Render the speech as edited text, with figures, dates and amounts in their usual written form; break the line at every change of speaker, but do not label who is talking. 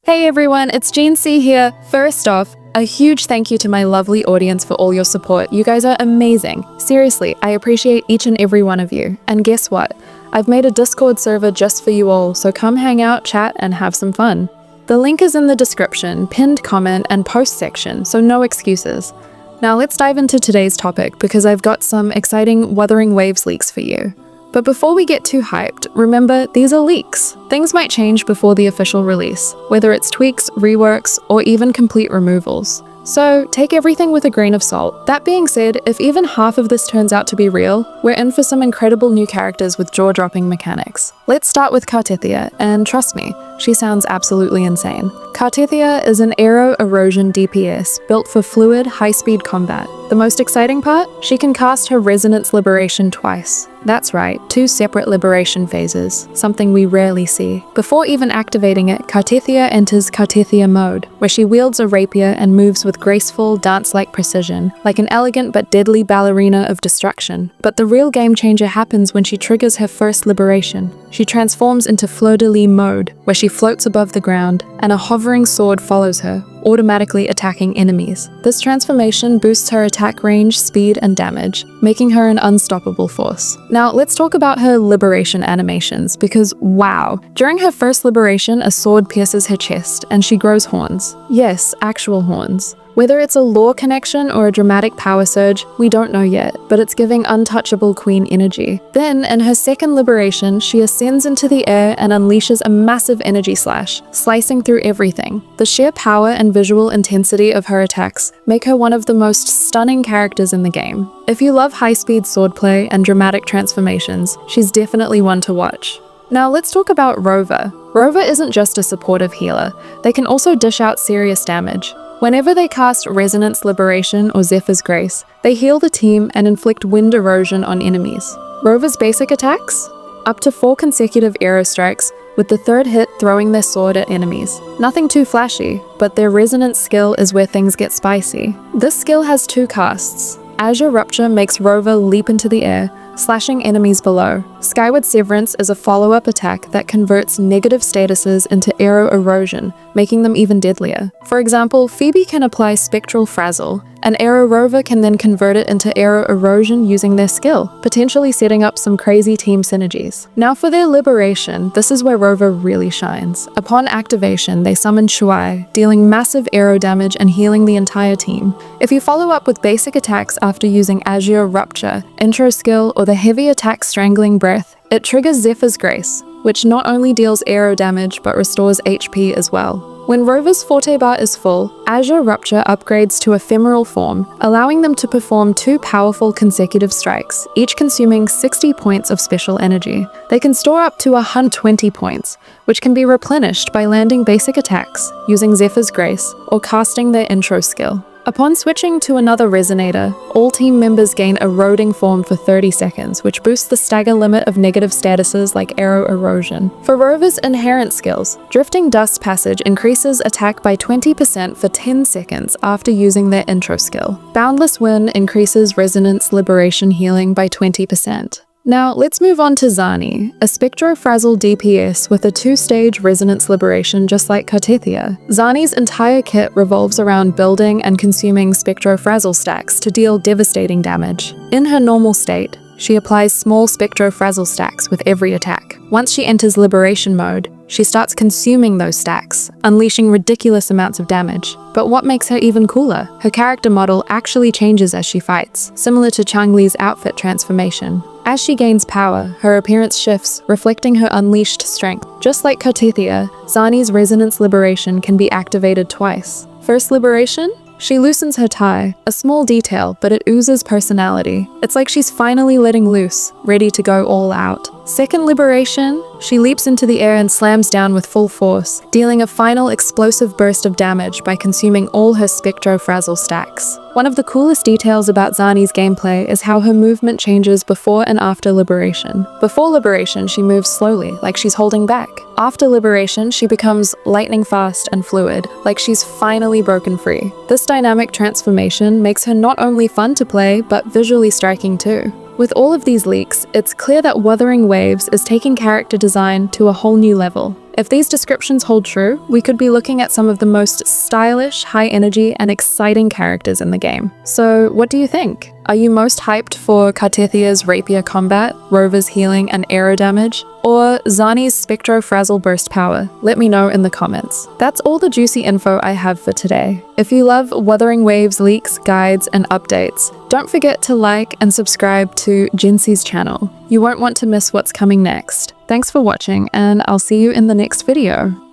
Hey everyone, it's Jean C here. First off, a huge thank you to my lovely audience for all your support. You guys are amazing. Seriously, I appreciate each and every one of you. And guess what? I've made a Discord server just for you all, so come hang out, chat, and have some fun. The link is in the description, pinned comment, and post section, so no excuses. Now let's dive into today's topic because I've got some exciting Wuthering Waves leaks for you. But before we get too hyped, remember, these are leaks. Things might change before the official release, whether it's tweaks, reworks, or even complete removals. So take everything with a grain of salt. That being said, if even half of this turns out to be real, we're in for some incredible new characters with jaw-dropping mechanics. Let's start with Cartethiya, and trust me, she sounds absolutely insane. Cartethiya is an AERO erosion DPS built for fluid, high-speed combat. The most exciting part? She can cast her Resonance Liberation twice. That's right, 2 separate liberation phases, something we rarely see. Before even activating it, Cartethiya enters Cartethiya mode, where she wields a rapier and moves with graceful, dance-like precision, like an elegant but deadly ballerina of destruction. But the real game changer happens when she triggers her first liberation. She transforms into fleur-de-lis mode, where she floats above the ground, and a hovering sword follows her, automatically attacking enemies. This transformation boosts her attack range, speed, and damage, making her an unstoppable force. Now, let's talk about her liberation animations, because wow! During her first liberation, a sword pierces her chest, and she grows horns. Yes, actual horns. Whether it's a lore connection or a dramatic power surge, we don't know yet, but it's giving untouchable queen energy. Then, in her second liberation, she ascends into the air and unleashes a massive energy slash, slicing through everything. The sheer power and visual intensity of her attacks make her one of the most stunning characters in the game. If you love high-speed swordplay and dramatic transformations, she's definitely one to watch. Now let's talk about Rover. Rover isn't just a supportive healer, they can also dish out serious damage. Whenever they cast Resonance Liberation or Zephyr's Grace, they heal the team and inflict wind erosion on enemies. Rover's basic attacks? Up to 4 consecutive AERO strikes, with the third hit throwing their sword at enemies. Nothing too flashy, but their resonance skill is where things get spicy. This skill has 2 casts. Azure Rupture makes Rover leap into the air, slashing enemies below. Skyward Severance is a follow-up attack that converts negative statuses into AERO erosion, making them even deadlier. For example, Phoebe can apply Spectral Frazzle, and AERO Rover can then convert it into AERO erosion using their skill, potentially setting up some crazy team synergies. Now for their liberation, this is where Rover really shines. Upon activation, they summon Shuai, dealing massive AERO damage and healing the entire team. If you follow up with basic attacks after using Azure Rupture, Intro Skill, or the heavy attack Strangling Breath, it triggers Zephyr's Grace, which not only deals AERO damage but restores HP as well. When Rover's Forte bar is full, Azure Rupture upgrades to Ephemeral form, allowing them to perform 2 powerful consecutive strikes, each consuming 60 points of special energy. They can store up to 120 points, which can be replenished by landing basic attacks, using Zephyr's Grace, or casting their intro skill. Upon switching to another resonator, all team members gain Eroding form for 30 seconds, which boosts the stagger limit of negative statuses like AERO erosion. For Rover's inherent skills, Drifting Dust Passage increases attack by 20% for 10 seconds after using their intro skill. Boundless Wind increases Resonance Liberation healing by 20%. Now, let's move on to Zani, a Spectro-Frazzle DPS with a 2-stage Resonance Liberation just like Cartethiya. Zani's entire kit revolves around building and consuming Spectro-Frazzle stacks to deal devastating damage. In her normal state, she applies small Spectro-Frazzle stacks with every attack. Once she enters Liberation mode, she starts consuming those stacks, unleashing ridiculous amounts of damage. But what makes her even cooler? Her character model actually changes as she fights, similar to Changli's outfit transformation. As she gains power, her appearance shifts, reflecting her unleashed strength. Just like Cartethiya, Zani's Resonance Liberation can be activated twice. First liberation? She loosens her tie, a small detail, but it oozes personality. It's like she's finally letting loose, ready to go all out. Second liberation, she leaps into the air and slams down with full force, dealing a final explosive burst of damage by consuming all her Spectro-Frazzle stacks. One of the coolest details about Zani's gameplay is how her movement changes before and after liberation. Before liberation, she moves slowly, like she's holding back. After liberation, she becomes lightning fast and fluid, like she's finally broken free. This dynamic transformation makes her not only fun to play, but visually striking too. With all of these leaks, it's clear that Wuthering Waves is taking character design to a whole new level. If these descriptions hold true, we could be looking at some of the most stylish, high energy, and exciting characters in the game. So what do you think? Are you most hyped for Cartethiya's rapier combat, Rover's healing and aero damage, or Zani's Spectro Frazzle burst power? Let me know in the comments. That's all the juicy info I have for today. If you love Wuthering Waves leaks, guides, and updates, don't forget to like and subscribe to Jency's channel. You won't want to miss what's coming next. Thanks for watching, and I'll see you in the next video.